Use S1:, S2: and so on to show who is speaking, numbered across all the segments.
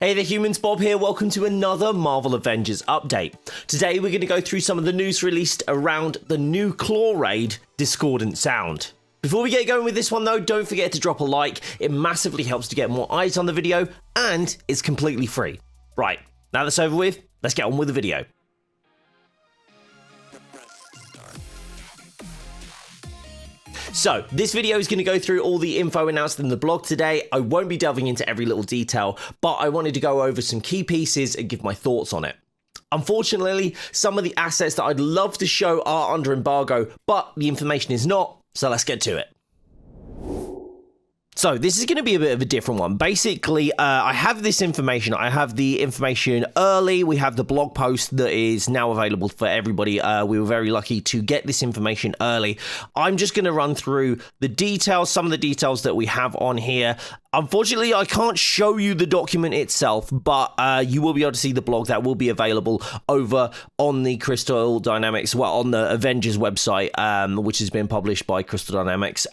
S1: Hey there humans, Bob here, welcome to another Marvel Avengers update. Today we're going to go through some of the news released around the new Klaw raid, Discordant Sound. Before we get going with this one though, don't forget to drop a like, it massively helps to get more eyes on the video, and it's completely free. Right, now that's over with, let's get on with the video. So, this video is going to go through all the info announced in the blog today. I won't be delving into every little detail, but I wanted to go over some key pieces and give my thoughts on it. Unfortunately, some of the assets that I'd love to show are under embargo, but the information is not, so let's get to it. So this is going to be a bit of a different one. Basically, I have this information. I have the information early. We have the blog post that is now available for everybody. We were very lucky to get this information early. I'm just going to run through the details, some of the details that we have on here. Unfortunately, I can't show you the document itself, but you will be able to see the blog that will be available over on the Crystal Dynamics, well, on the Avengers website, which has been published by Crystal Dynamics.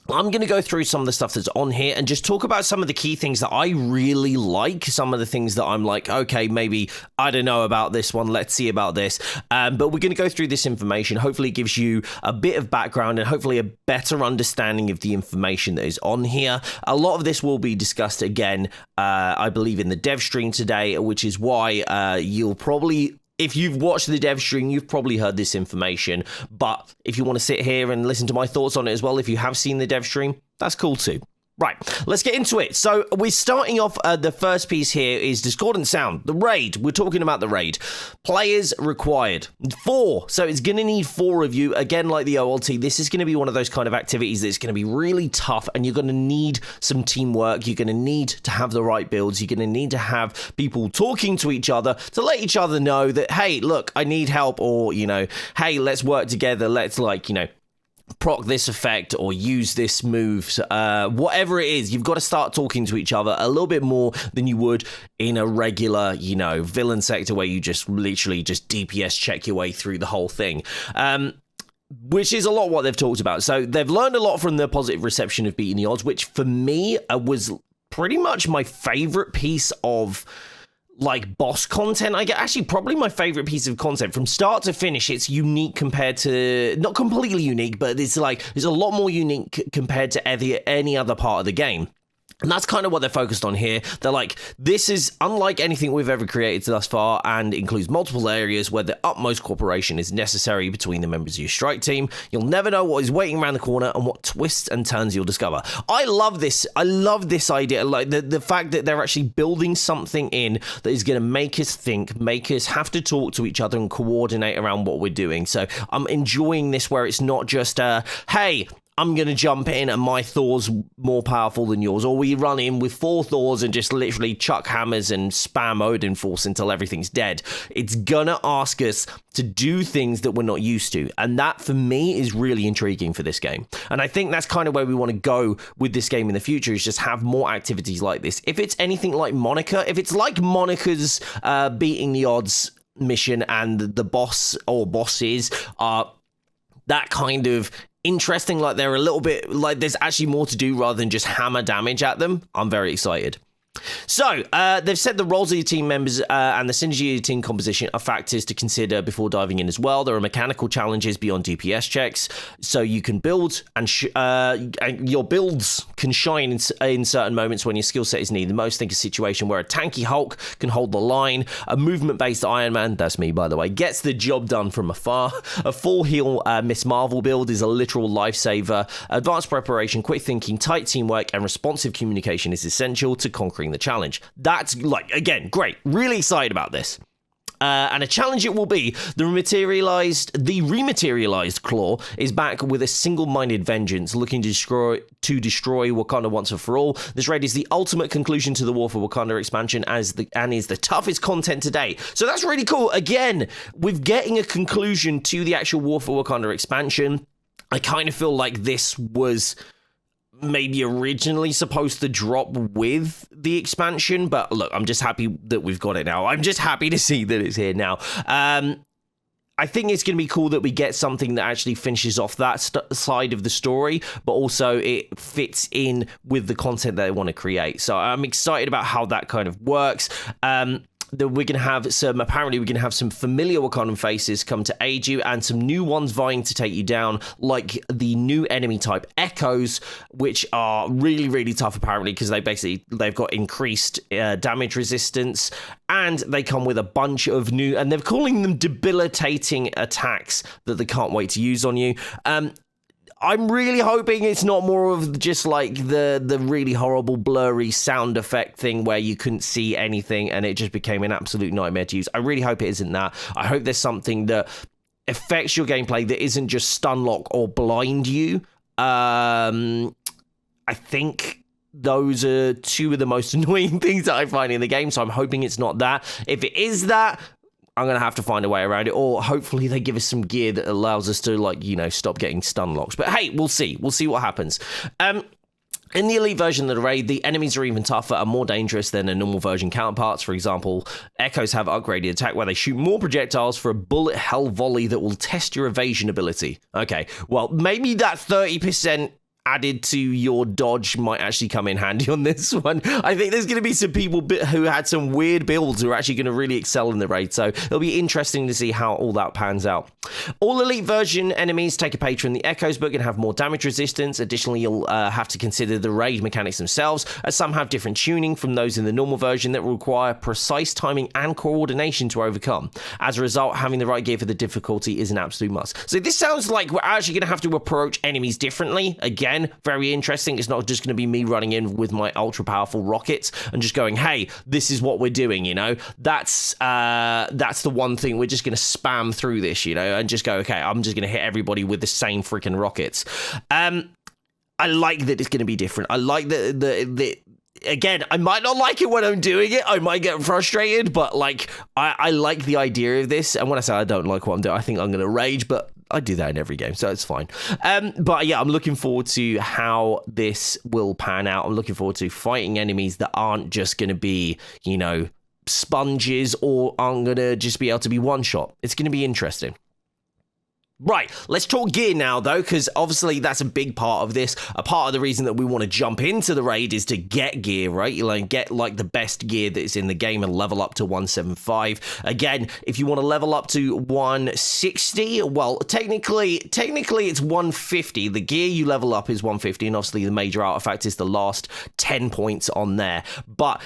S1: I'm going to go through some of the stuff that's on here and just talk about some of the key things that I really like, some of the things that I'm like, okay, maybe I don't know about this one, let's see about this. But we're going to go through this information. Hopefully it gives you a bit of background and hopefully a better understanding of the information that is on here. A lot of this will be discussed again, I believe, in the dev stream today, which is why you'll probably... If you've watched the dev stream, you've probably heard this information, but if you want to sit here and listen to my thoughts on it as well, if you have seen the dev stream, that's cool too. Right, let's get into it. So we're starting off, the first piece here is Discordant Sound, the raid. We're talking about the raid. Players required. 4, so it's going to need 4 of you. Again, like the OLT, this is going to be one of those kind of activities that's going to be really tough, and you're going to need some teamwork. You're going to need to have the right builds. You're going to need to have people talking to each other to let each other know that, hey, look, I need help, or, you know, hey, let's work together. Let's, like, you know, proc this effect or use this move, whatever it is, you've got to start talking to each other a little bit more than you would in a regular, you know, villain sector where you just literally just DPS check your way through the whole thing. Which is a lot what they've talked about. So they've learned a lot from the positive reception of beating the odds, which for me was pretty much my favorite piece of like boss content. I get actually probably my favorite piece of content from start to finish. It's unique compared to, not completely unique, but it's like there's a lot more unique compared to any other part of the game. And that's kind of what they're focused on here. They're like, this is unlike anything we've ever created thus far and includes multiple areas where the utmost cooperation is necessary between the members of your strike team. You'll never know what is waiting around the corner and what twists and turns you'll discover. I love this. I love this idea. Like the fact that they're actually building something in that is going to make us think, make us have to talk to each other and coordinate around what we're doing. So I'm enjoying this where it's not just, hey, I'm going to jump in and my Thor's more powerful than yours. Or we run in with 4 Thors and just literally chuck hammers and spam Odin Force until everything's dead. It's going to ask us to do things that we're not used to. And that, for me, is really intriguing for this game. And I think that's kind of where we want to go with this game in the future, is just have more activities like this. If it's anything like Monica, if it's like Monica's beating the odds mission and the boss or bosses are that kind of interesting, like they're a little bit like there's actually more to do rather than just hammer damage at them, I'm very excited. So, they've said the roles of your team members and the synergy of your team composition are factors to consider before diving in as well. There are mechanical challenges beyond DPS checks, so you can build and your builds can shine in certain moments when your skill set is needed the most. Think a situation where a tanky Hulk can hold the line, a movement-based Iron Man, that's me by the way, gets the job done from afar. A full heal Miss Marvel build is a literal lifesaver. Advanced preparation, quick thinking, tight teamwork, and responsive communication is essential to conquering the challenge. That's, like, again, great. Really excited about this. And a challenge it will be. The rematerialized Klaw is back with a single-minded vengeance, looking to destroy Wakanda once and for all. This raid is the ultimate conclusion to the War for Wakanda expansion, and is the toughest content to date. So that's really cool. Again, with getting a conclusion to the actual War for Wakanda expansion, I kind of feel like this was maybe originally supposed to drop with the expansion, but look, I'm just happy that we've got it now. I'm just happy to see that it's here now. I think it's going to be cool that we get something that actually finishes off that side of the story, but also it fits in with the content that they want to create. So I'm excited about how that kind of works. That we're going to have some, apparently we're going to have some familiar Wakandan faces come to aid you, and some new ones vying to take you down, like the new enemy type Echoes, which are really, really tough apparently, because they've got increased damage resistance, and they come with a bunch of new, and they're calling them debilitating attacks that they can't wait to use on you. I'm really hoping it's not more of just like the really horrible blurry sound effect thing where you couldn't see anything and it just became an absolute nightmare to use. I really hope it isn't that. I hope there's something that affects your gameplay that isn't just stun lock or blind you. I think those are two of the most annoying things that I find in the game, so I'm hoping it's not that. If it is that, I'm going to have to find a way around it, or hopefully they give us some gear that allows us to, like, you know, stop getting stun locks. But hey, we'll see. We'll see what happens. In the elite version of the raid, the enemies are even tougher and more dangerous than their normal version counterparts. For example, Echoes have upgraded attack where they shoot more projectiles for a bullet hell volley that will test your evasion ability. Okay, well, maybe that 30% added to your dodge might actually come in handy on this one. I think there's going to be some people who had some weird builds who are actually going to really excel in the raid, so it'll be interesting to see how all that pans out. All elite version enemies take a page from the Echoes book and have more damage resistance. Additionally, you'll have to consider the raid mechanics themselves, as some have different tuning from those in the normal version that require precise timing and coordination to overcome. As a result, having the right gear for the difficulty is an absolute must. So this sounds like we're actually going to have to approach enemies differently. Again, very interesting. It's not just going to be me running in with my ultra powerful rockets and just going, hey, this is what we're doing, you know. That's the one thing. We're just going to spam through this, you know, and just go, okay, I'm just going to hit everybody with the same freaking rockets. I like that it's going to be different. I like the again, I might not like it when I'm doing it. I might get frustrated, but like I like the idea of this. And when I say I don't like what I'm doing, I think I'm going to rage, but I do that in every game, so it's fine. But yeah, I'm looking forward to how this will pan out. I'm looking forward to fighting enemies that aren't just going to be, you know, sponges, or aren't going to just be able to be one shot. It's going to be interesting. Right, let's talk gear now, though, because obviously that's a big part of this. A part of the reason that we want to jump into the raid is to get gear, right? You like get like the best gear that's in the game and level up to 175. Again, if you want to level up to 160, well, technically it's 150. The gear you level up is 150, and obviously the major artifact is the last 10 points on there. But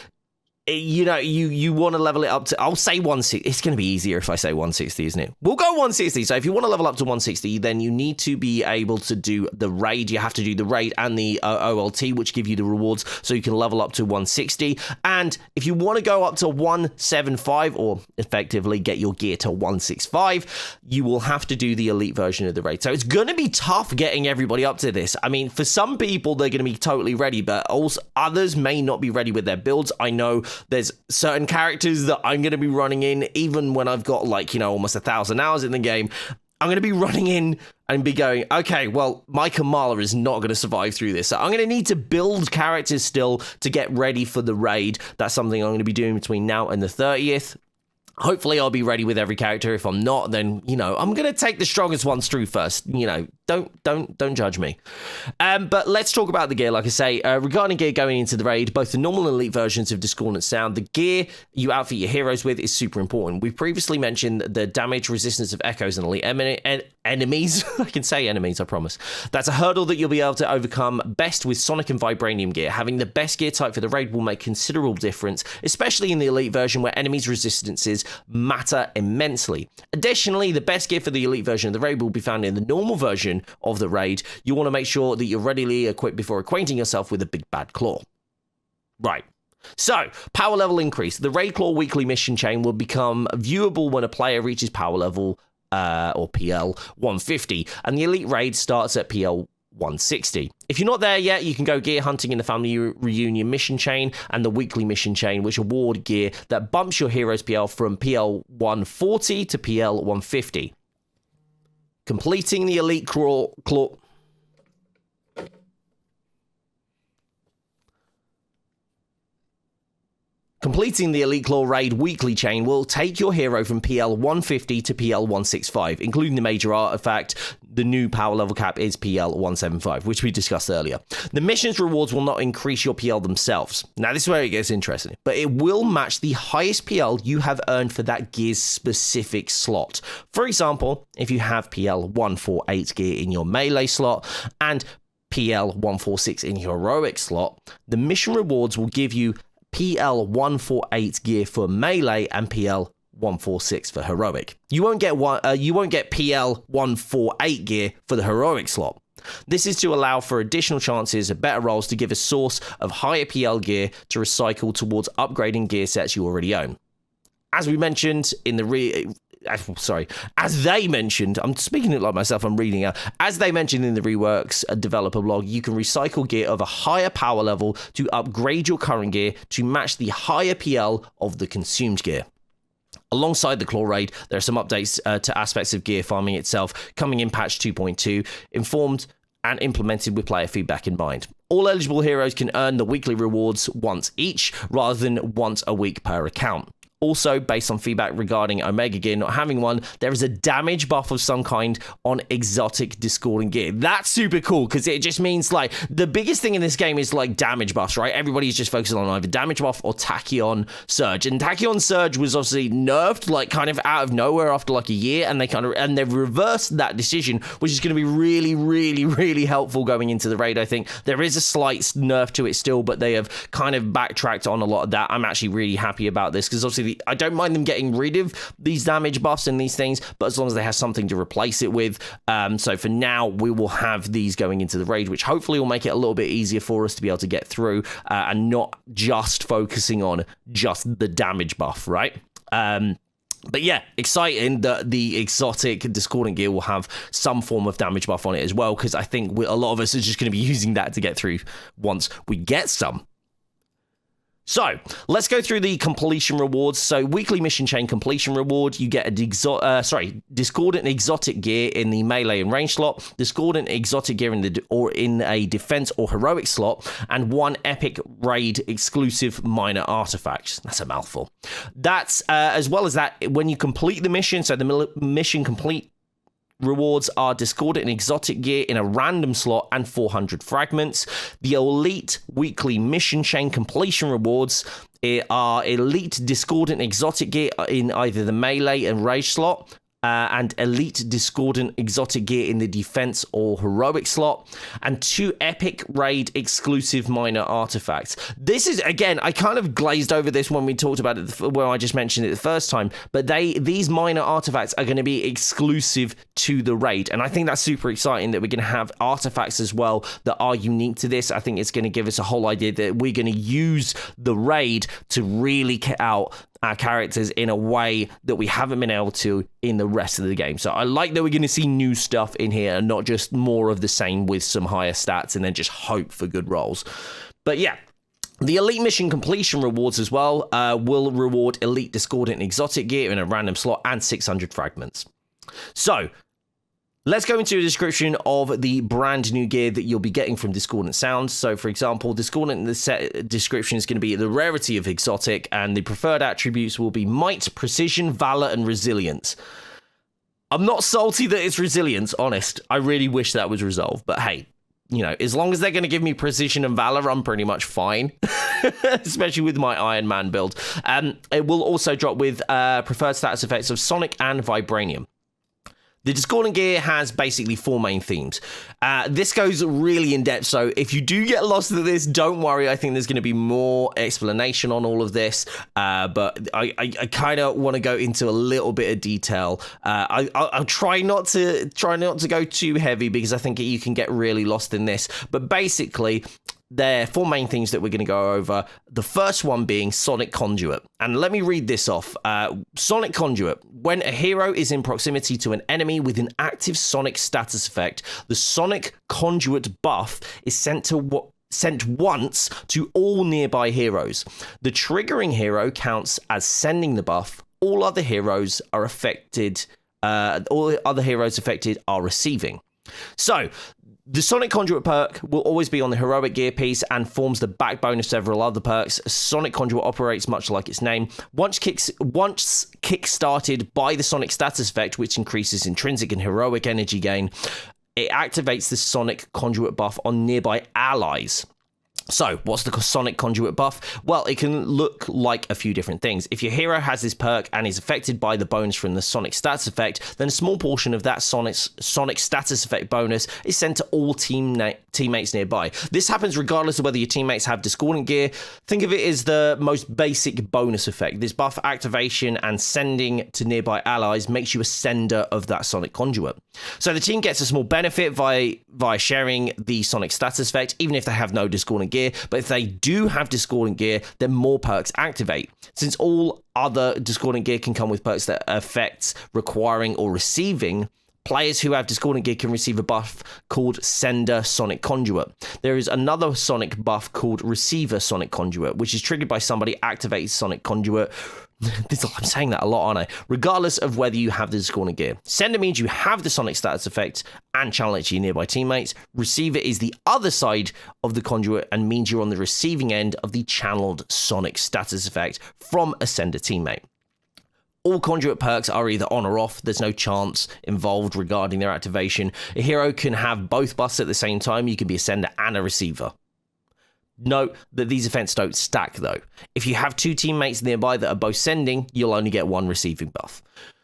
S1: you know, you want to level it up to, I'll say 160. It's going to be easier if I say 160, isn't it? We'll go 160. So if you want to level up to 160, then you need to be able to do the raid. You have to do the raid and the OLT, which give you the rewards, so you can level up to 160. And if you want to go up to 175, or effectively get your gear to 165, you will have to do the elite version of the raid. So it's going to be tough getting everybody up to this. I mean, for some people, they're going to be totally ready, but also others may not be ready with their builds. I know there's certain characters that I'm going to be running in, even when I've got, like, you know, almost 1,000 hours in the game. I'm going to be running in and be going, okay, well, my Kamala is not going to survive through this. So I'm going to need to build characters still to get ready for the raid. That's something I'm going to be doing between now and the 30th. Hopefully I'll be ready with every character. If I'm not, then, you know, I'm going to take the strongest ones through first. You know, don't judge me. But let's talk about the gear. Like I say, regarding gear going into the raid, both the normal and elite versions of Discordant Sound, the gear you outfit your heroes with is super important. We've previously mentioned the damage resistance of Echoes and elite enemies. I can say enemies, I promise. That's a hurdle that you'll be able to overcome best with Sonic and Vibranium gear. Having the best gear type for the raid will make considerable difference, especially in the elite version where enemies' resistances matter immensely. Additionally, the best gear for the elite version of the raid will be found in the normal version of the raid. You want to make sure that you're readily equipped before acquainting yourself with the big bad Klaw. Right. So, power level increase. The Raid Claw weekly mission chain will become viewable when a player reaches power level, or PL 150, and the elite raid starts at PL 160. If you're not there yet, you can go gear hunting in the family reunion mission chain and the weekly mission chain, which award gear that bumps your hero's PL from PL 140 to PL 150. Completing the elite claw. Completing the Elite Claw Raid weekly chain will take your hero from PL 150 to PL 165, including the major artifact. The new power level cap is PL 175, which we discussed earlier. The mission's rewards will not increase your PL themselves. Now, this is where it gets interesting, but it will match the highest PL you have earned for that gear's specific slot. For example, if you have PL 148 gear in your melee slot and PL 146 in your heroic slot, the mission rewards will give you PL 148 gear for melee and PL 146 for heroic. You won't get PL 148 gear for the heroic slot. This is to allow for additional chances of better rolls to give a source of higher PL gear to recycle towards upgrading gear sets you already own. As we mentioned in the as they mentioned, I'm speaking it like myself, I'm reading out. As they mentioned in the Reworks developer blog, you can recycle gear of a higher power level to upgrade your current gear to match the higher PL of the consumed gear. Alongside the Claw Raid, there are some updates to aspects of gear farming itself coming in patch 2.2, informed and implemented with player feedback in mind. All eligible heroes can earn the weekly rewards once each, rather than once a week per account. Also, based on feedback regarding Omega gear not having one, there is a damage buff of some kind on exotic discordant gear. That's super cool, because it just means, like, the biggest thing in this game is, like, damage buffs, right? Everybody's just focusing on either damage buff or Tachyon Surge. And Tachyon Surge was obviously nerfed, like, kind of out of nowhere after, like, a year, and they've reversed that decision, which is going to be really, really, really helpful going into the raid, I think. There is a slight nerf to it still, but they have kind of backtracked on a lot of that. I'm actually really happy about this, because obviously I don't mind them getting rid of these damage buffs and these things, but as long as they have something to replace it with. So for now, we will have these going into the raid, which hopefully will make it a little bit easier for us to be able to get through and not just focusing on just the damage buff, right? But yeah, exciting that the exotic discordant gear will have some form of damage buff on it as well, because I think a lot of us are just going to be using that to get through once we get some. So, let's go through the completion rewards. So, weekly mission chain completion reward, you get a discordant exotic gear in the melee and range slot, discordant exotic gear in a defense or heroic slot, and one epic raid exclusive minor artifact. That's a mouthful. That's as well as that, when you complete the mission, so the mission complete rewards are discordant and exotic gear in a random slot and 400 fragments. The elite weekly mission chain completion rewards are elite discordant exotic gear in either the melee and rage slot, and elite discordant exotic gear in the defense or heroic slot, and 2 epic raid exclusive minor artifacts. This is, again, I kind of glazed over this when we talked about it, when I just mentioned it the first time, but these minor artifacts are going to be exclusive to the raid, and I think that's super exciting that we're going to have artifacts as well that are unique to this. I think it's going to give us a whole idea that we're going to use the raid to really get out our characters in a way that we haven't been able to in the rest of the game. So I like that we're going to see new stuff in here and not just more of the same with some higher stats and then just hope for good rolls. But yeah, the elite mission completion rewards as well will reward elite discordant exotic gear in a random slot and 600 fragments. So let's go into a description of the brand new gear that you'll be getting from Discordant Sounds. So, for example, Discordant in the set description is going to be the rarity of exotic, and the preferred attributes will be might, precision, valor, and resilience. I'm not salty that it's resilience, honest. I really wish that was resolved, but hey, you know, as long as they're going to give me precision and valor, I'm pretty much fine, especially with my Iron Man build. It will also drop with preferred status effects of Sonic and Vibranium. The Discordant gear has basically 4 main themes. This goes really in depth, so if you do get lost in this, don't worry. I think there's going to be more explanation on all of this, but I kind of want to go into a little bit of detail. I'll try not to go too heavy because I think you can get really lost in this. But basically, there are 4 main things that we're going to go over. The first one being Sonic Conduit. And let me read this off. Sonic Conduit. When a hero is in proximity to an enemy with an active Sonic status effect, the Sonic Conduit buff is sent once to all nearby heroes. The triggering hero counts as sending the buff. All other heroes affected are receiving. So, The Sonic Conduit perk will always be on the heroic gear piece and forms the backbone of several other perks. Sonic Conduit operates much like its name. Once kick-started by the Sonic status effect, which increases intrinsic and heroic energy gain, it activates the Sonic Conduit buff on nearby allies. So, what's the Sonic Conduit buff? Well, it can look like a few different things. If your hero has this perk and is affected by the bonus from the Sonic status effect, then a small portion of that Sonic status effect bonus is sent to all teammates nearby. This happens regardless of whether your teammates have discordant gear. Think of it as the most basic bonus effect. This buff activation and sending to nearby allies makes you a sender of that Sonic Conduit. So the team gets a small benefit via sharing the Sonic status effect, even if they have no discordant gear. But if they do have discordant gear, then more perks activate. Since all other discordant gear can come with perks that affects requiring or receiving, players who have discordant gear can receive a buff called Sender Sonic Conduit. There is another Sonic buff called Receiver Sonic Conduit, which is triggered by somebody activates Sonic Conduit. I'm saying that a lot, aren't I? Regardless of whether you have the discordant gear. Sender means you have the Sonic status effect and channel it to your nearby teammates. Receiver is the other side of the conduit and means you're on the receiving end of the channeled Sonic status effect from a Sender teammate. All conduit perks are either on or off. There's no chance involved regarding their activation. A hero can have both buffs at the same time. You can be a sender and a receiver. Note that these effects don't stack though. If you have two teammates nearby that are both sending, you'll only get one receiving buff.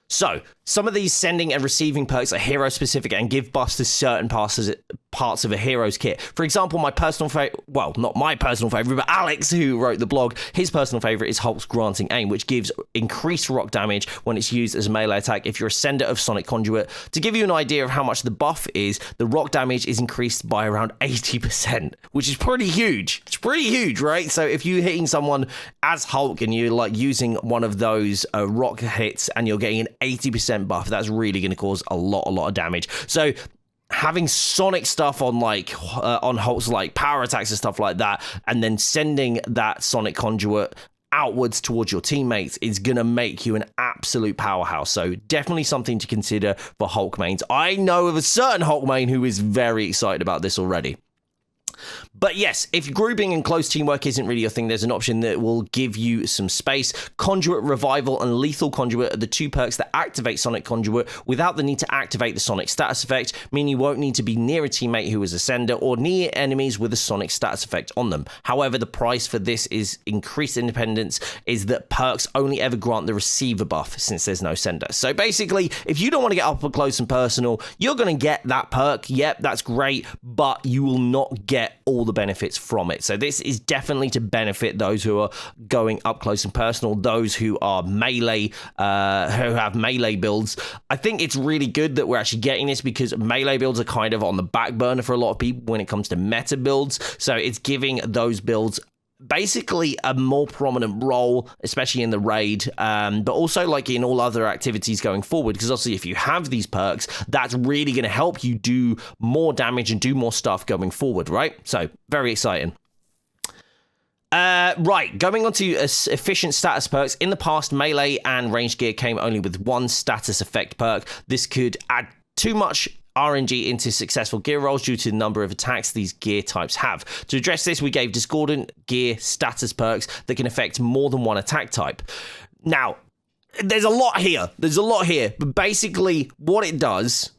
S1: So, some of these sending and receiving perks are hero specific and give buffs to certain parts of a hero's kit. For example, my personal favorite, well, not my personal favorite, but Alex, who wrote the blog, his personal favorite is Hulk's Granting Aim, which gives increased rock damage when it's used as a melee attack if you're a sender of Sonic Conduit. To give you an idea of how much the buff is, the rock damage is increased by around 80%, which is pretty huge. It's pretty huge, right? So if you're hitting someone as Hulk and you're like using one of those rock hits and you're getting an 80% buff, that's really going to cause a lot of damage. So having Sonic stuff on on Hulk's like power attacks and stuff like that, and then sending that Sonic Conduit outwards towards your teammates is going to make you an absolute powerhouse. So definitely something to consider for Hulk mains. I know of a certain Hulk main who is very excited about this already. But yes, if grouping and close teamwork isn't really your thing, there's an option that will give you some space. Conduit Revival and Lethal Conduit are the two perks that activate Sonic Conduit without the need to activate the Sonic status effect, meaning you won't need to be near a teammate who is a sender or near enemies with a Sonic status effect on them. However, the price for this is increased independence, is that perks only ever grant the receiver buff since there's no sender. So basically, if you don't want to get up close and personal, you're going to get that perk. Yep, that's great, but you will not get all the benefits from it. So this is definitely to benefit those who are going up close and personal, those who are melee, who have melee builds. I think it's really good that we're actually getting this because melee builds are kind of on the back burner for a lot of people when it comes to meta builds. So it's giving those builds basically a more prominent role, especially in the raid, but also like in all other activities going forward, because obviously if you have these perks, that's really going to help you do more damage and do more stuff going forward, right? So very exciting. Right, going on to efficient status perks. In the past, melee and ranged gear came only with one status effect perk. This could add too much RNG into successful gear rolls due to the number of attacks these gear types have. To address this, we gave discordant gear status perks that can affect more than one attack type. Now, there's a lot here. But basically, what it does,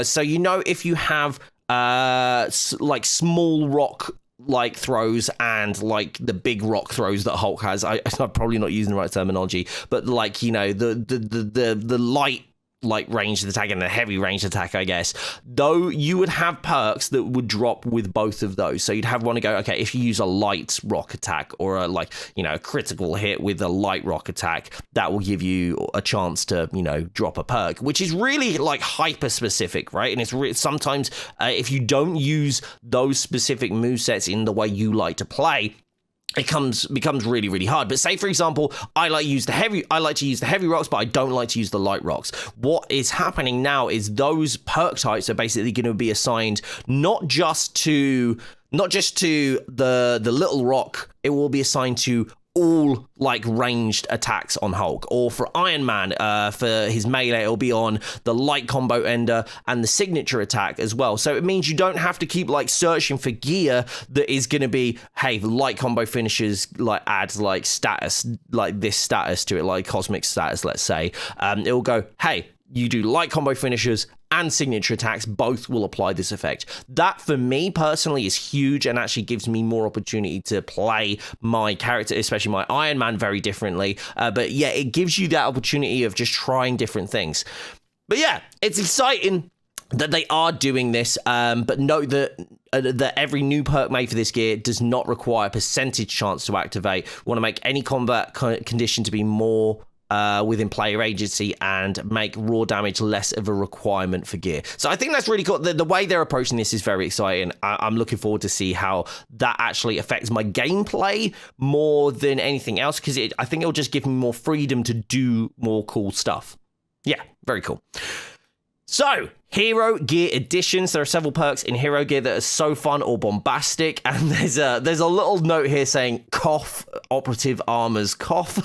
S1: so you know if you have like small rock like throws and like the big rock throws that Hulk has, I'm probably not using the right terminology, but like, you know, the light ranged attack and a heavy ranged attack, I guess, though you would have perks that would drop with both of those. So you'd have one to go, okay, if you use a light rock attack or a critical hit with a light rock attack, that will give you a chance to, drop a perk, which is really like hyper specific, right? And it's sometimes if you don't use those specific movesets in the way you like to play, it becomes really, really hard. But say, for example, I like to use the heavy rocks, but I don't like to use the light rocks. What is happening now is those perk types are basically going to be assigned not just to the little rock. It will be assigned to all like ranged attacks on Hulk, or for Iron Man, for his melee, it'll be on the light combo ender and the signature attack as well. So it means you don't have to keep like searching for gear that is going to be, hey, the light combo finishes like adds like status, like this status to it, like cosmic status, let's say. It'll go, hey, you do light combo finishers and signature attacks, both will apply this effect. That, for me personally, is huge and actually gives me more opportunity to play my character, especially my Iron Man, very differently. But yeah, it gives you that opportunity of just trying different things. But yeah, it's exciting that they are doing this, but note that every new perk made for this gear does not require a percentage chance to activate. We want to make any combat condition to be more within player agency and make raw damage less of a requirement for gear. So I think that's really cool. The way they're approaching this is very exciting. I'm looking forward to see how that actually affects my gameplay more than anything else, because I think it'll just give me more freedom to do more cool stuff. Yeah, very cool. So, Hero Gear Editions. There are several perks in Hero Gear that are so fun or bombastic, and there's a little note here saying, cough, operative armors, cough.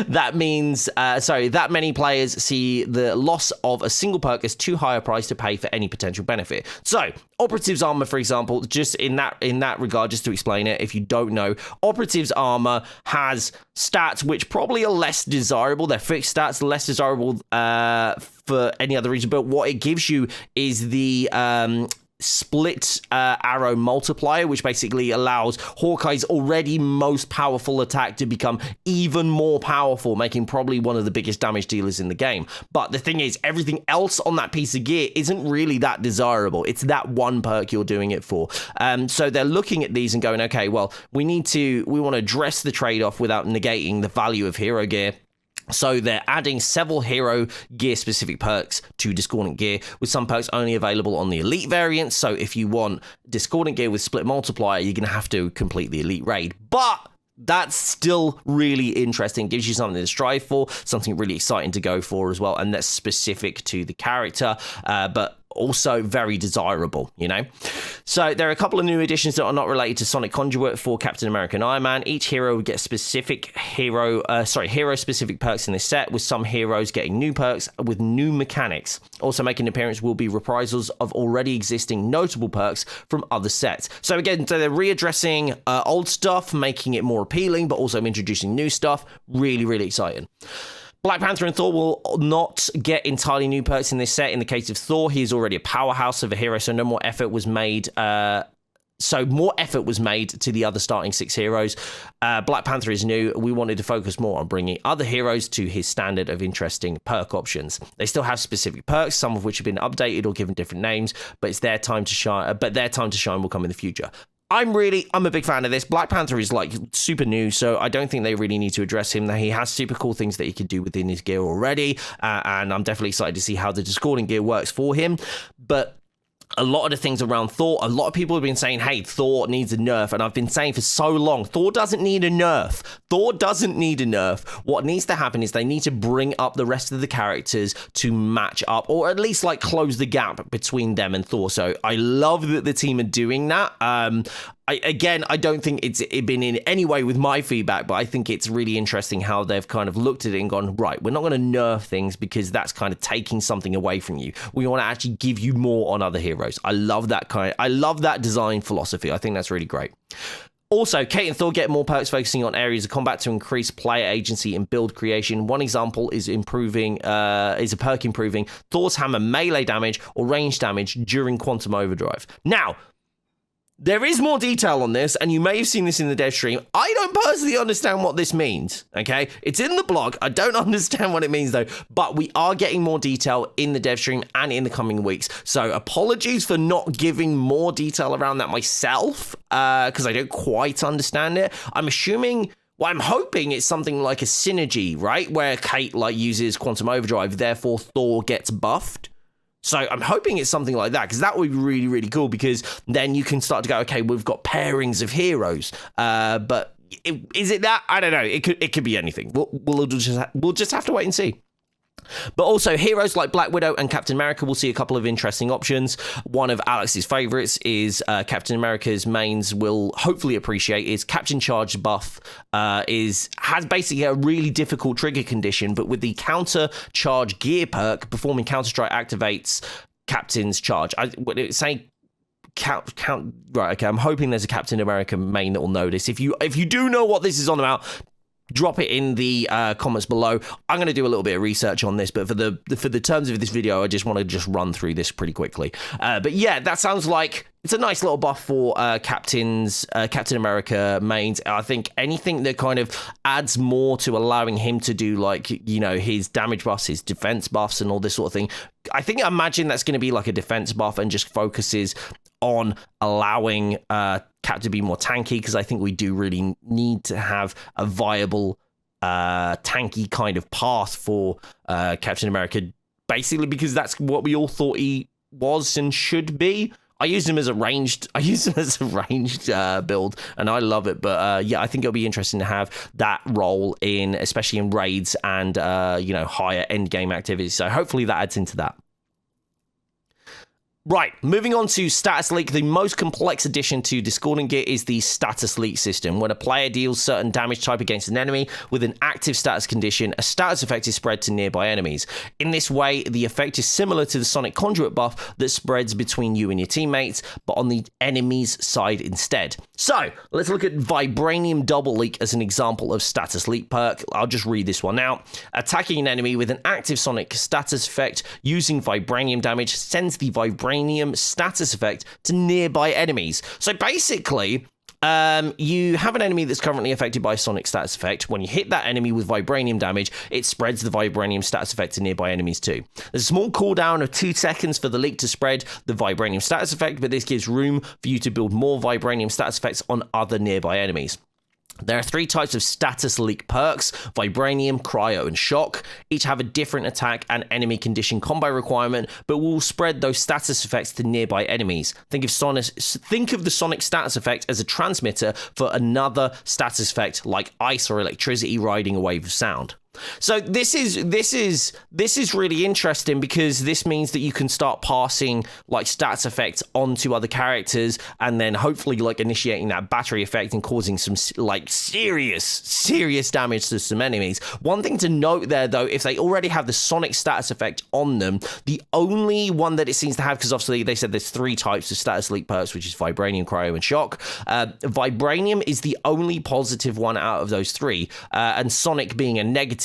S1: That means, that many players see the loss of a single perk as too high a price to pay for any potential benefit. So, Operative's armor, for example, just in that regard, just to explain it, if you don't know, Operative's armor has stats which probably are less desirable. They're fixed stats, less desirable for any other reason, but what it gives you is the split arrow multiplier, which basically allows Hawkeye's already most powerful attack to become even more powerful, making probably one of the biggest damage dealers in the game. But the thing is, everything else on that piece of gear isn't really that desirable. It's that one perk you're doing it for. So they're looking at these and going, okay, well, we want to address the trade-off without negating the value of hero gear. So they're adding several hero gear specific perks to discordant gear, with some perks only available on the elite variant. So if you want discordant gear with split multiplier, you're going to have to complete the elite raid. But that's still really interesting. Gives you something to strive for, something really exciting to go for as well, and that's specific to the character, but also very desirable, you know? So there are a couple of new additions that are not related to Sonic Conduit for Captain America and Iron Man. Each hero will get specific hero-specific perks in this set, with some heroes getting new perks with new mechanics. Also making an appearance will be reprisals of already existing notable perks from other sets. So again, they're readdressing old stuff, making it more appealing, but also introducing new stuff. Really, really exciting. Black Panther and Thor will not get entirely new perks in this set. In the case of Thor, he is already a powerhouse of a hero, so no more effort was made. More effort was made to the other starting 6 heroes. Black Panther is new. We wanted to focus more on bringing other heroes to his standard of interesting perk options. They still have specific perks, some of which have been updated or given different names, but it's their time to shine. But their time to shine will come in the future. I'm a big fan of this. Black Panther is like super new, so I don't think they really need to address him. He has super cool things that he can do within his gear already, and I'm definitely excited to see how the discordant gear works for him. But a lot of the things around Thor, a lot of people have been saying, hey, Thor needs a nerf. And I've been saying for so long, Thor doesn't need a nerf. Thor doesn't need a nerf. What needs to happen is they need to bring up the rest of the characters to match up, or at least like close the gap between them and Thor. So I love that the team are doing that. I don't think it's been in any way with my feedback, but I think it's really interesting how they've kind of looked at it and gone, right, we're not going to nerf things because that's kind of taking something away from you. We want to actually give you more on other heroes. I love that design philosophy. I think that's really great. Also, Kate and Thor get more perks focusing on areas of combat to increase player agency and build creation. One example is a perk improving Thor's hammer melee damage or range damage during Quantum Overdrive. Now, there is more detail on this, and you may have seen this in the dev stream. I don't personally understand what this means, okay? It's in the blog. I don't understand what it means, though, but we are getting more detail in the dev stream and in the coming weeks. So apologies for not giving more detail around that myself, because I don't quite understand it. I'm hoping it's something like a synergy, right? Where Kate uses Quantum Overdrive, therefore Thor gets buffed. So I'm hoping it's something like that, because that would be really, really cool, because then you can start to go, okay, we've got pairings of heroes. But is it that? I don't know. It could be anything. We'll just have to wait and see. But also, heroes like Black Widow and Captain America will see a couple of interesting options. One of Alex's favorites is Captain America's mains will hopefully appreciate is Tachyon Surge buff has basically a really difficult trigger condition, but with the counter charge gear perk, performing counter strike activates Captain's charge. Right, okay, I'm hoping there's a Captain America main that will know this. If you do know what this is on about, drop it in the comments below. I'm going to do a little bit of research on this, but for the terms of this video, I just want to run through this pretty quickly. But yeah, that sounds like it's a nice little buff for Captain America mains. I think anything that kind of adds more to allowing him to do, like, you know, his damage buffs, his defense buffs, and all this sort of thing. I imagine that's going to be like a defense buff and just focuses on allowing Cap to be more tanky, because I think we do really need to have a viable tanky kind of path for Captain America, basically because that's what we all thought he was and should be. I used him as a ranged build, and I love it. But yeah, I think it'll be interesting to have that role in, especially in raids and you know, higher end game activities. So hopefully that adds into that. Right, moving on to Status Leak. The most complex addition to Discordant Gear is the Status Leak system. When a player deals certain damage type against an enemy with an active status condition, a status effect is spread to nearby enemies. In this way, the effect is similar to the Sonic Conduit buff that spreads between you and your teammates, but on the enemy's side instead. So, let's look at Vibranium Double Leak as an example of Status Leak perk. I'll just read this one out. Attacking an enemy with an active Sonic status effect using Vibranium damage sends the Vibranium status effect to nearby enemies. So basically, you have an enemy that's currently affected by a Sonic status effect. When you hit that enemy with Vibranium damage, it spreads the Vibranium status effect to nearby enemies too. There's a small cooldown of 2 seconds for the leak to spread the Vibranium status effect, but this gives room for you to build more Vibranium status effects on other nearby enemies. There are 3 types of status leak perks: Vibranium, Cryo, and Shock. Each have a different attack and enemy condition combo requirement, but will spread those status effects to nearby enemies. Think of the Sonic status effect as a transmitter for another status effect like ice or electricity riding a wave of sound. So this is really interesting, because this means that you can start passing like stats effects onto other characters, and then hopefully like initiating that battery effect and causing some like serious damage to some enemies. One thing to note there though, if they already have the Sonic status effect on them, the only one that it seems to have, because obviously they said there's 3 types of status leak perks, which is Vibranium, Cryo, and Shock. Vibranium is the only positive one out of those 3, and Sonic being a negatively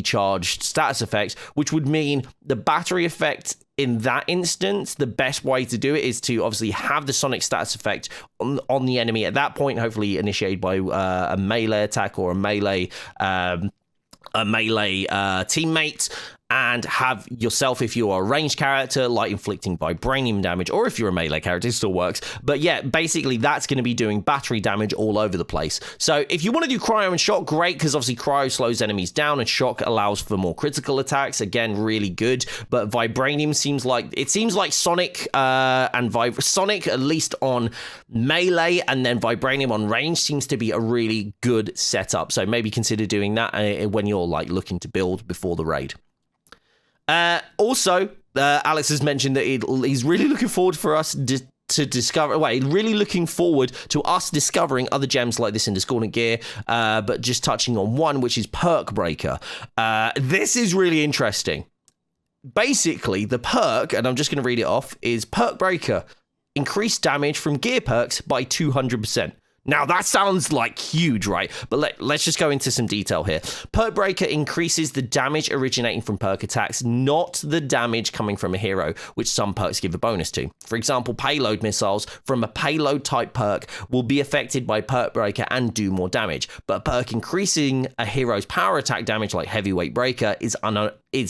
S1: charged status effect, which would mean the battery effect in that instance, the best way to do it is to obviously have the Sonic status effect on the enemy at that point, hopefully initiated by a melee attack or a melee teammate, and have yourself, if you are a ranged character, like inflicting Vibranium damage, or if you're a melee character, it still works. But yeah, basically that's going to be doing battery damage all over the place. So if you want to do Cryo and Shock, great, because obviously Cryo slows enemies down and Shock allows for more critical attacks. Again, really good. But Vibranium seems like Sonic Sonic, at least on melee, and then Vibranium on range seems to be a really good setup. So maybe consider doing that when you're like looking to build before the raid. Also, Alex has mentioned that he's really looking forward for us to discover. Really looking forward to us discovering other gems like this in Discordant Gear. But just touching on one, which is Perk Breaker. This is really interesting. Basically, the perk, and I'm just going to read it off, is Perk Breaker. Increased damage from gear perks by 200%. Now, that sounds like huge, right? But let's just go into some detail here. Perk Breaker increases the damage originating from perk attacks, not the damage coming from a hero, which some perks give a bonus to. For example, payload missiles from a payload type perk will be affected by Perk Breaker and do more damage. But a perk increasing a hero's power attack damage, like Heavyweight Breaker, is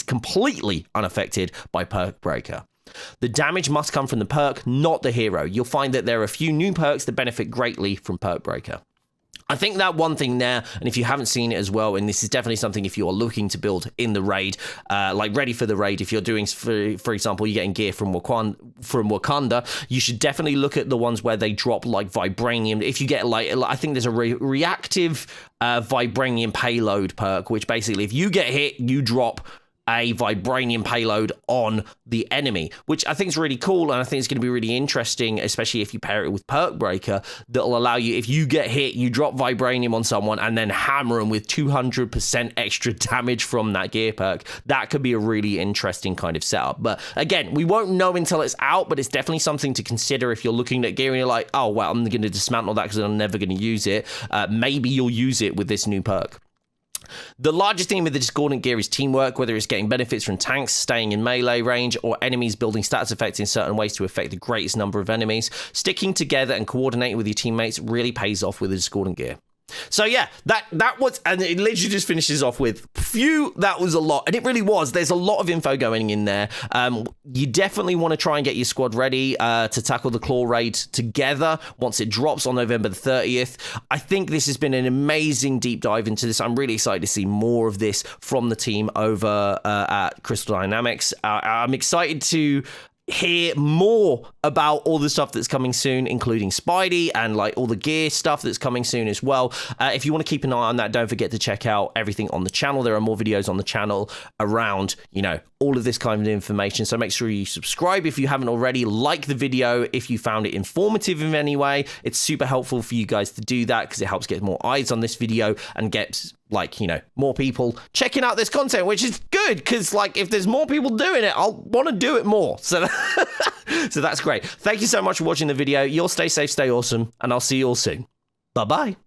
S1: completely unaffected by Perk Breaker. The damage must come from the perk, not the hero. You'll find that there are a few new perks that benefit greatly from Perk Breaker. I think that one thing there, and if you haven't seen it as well, and this is definitely something if you are looking to build in the raid, like ready for the raid, if you're doing, for example, you're getting gear from Wakanda, you should definitely look at the ones where they drop like Vibranium. If you get like, I think there's a reactive Vibranium payload perk, which basically if you get hit, you drop a vibranium payload on the enemy, which I think is really cool, and I think it's going to be really interesting, especially if you pair it with Perk Breaker, that'll allow you, if you get hit, you drop vibranium on someone and then hammer them with 200% extra damage from that gear perk. That could be a really interesting kind of setup. But again, we won't know until it's out, but it's definitely something to consider if you're looking at gear and you're like, oh, well, I'm going to dismantle that because I'm never going to use it. Maybe you'll use it with this new perk. The largest theme of the discordant gear is teamwork, whether it's getting benefits from tanks staying in melee range or enemies building stats effects in certain ways to affect the greatest number of enemies. Sticking together and coordinating with your teammates really pays off with the discordant gear. So yeah, that was, and it literally just finishes off with, phew, that was a lot. And it really was. There's a lot of info going in there. You definitely want to try and get your squad ready to tackle the Klaw raid together once it drops on November the 30th. I think this has been an amazing deep dive into this. I'm really excited to see more of this from the team over at Crystal Dynamics. I'm excited to hear more about all the stuff that's coming soon, including Spidey and like all the gear stuff that's coming soon as well. If you want to keep an eye on that, don't forget to check out everything on the channel. There are more videos on the channel around, you know, all of this kind of information. So make sure you subscribe if you haven't already. Like the video if you found it informative in any way. It's super helpful for you guys to do that because it helps get more eyes on this video and get, like, you know, more people checking out this content, which is good because, like, if there's more people doing it, I'll want to do it more. So so that's great. Thank you so much for watching the video. You'll stay safe, stay awesome, and I'll see you all soon. Bye-bye.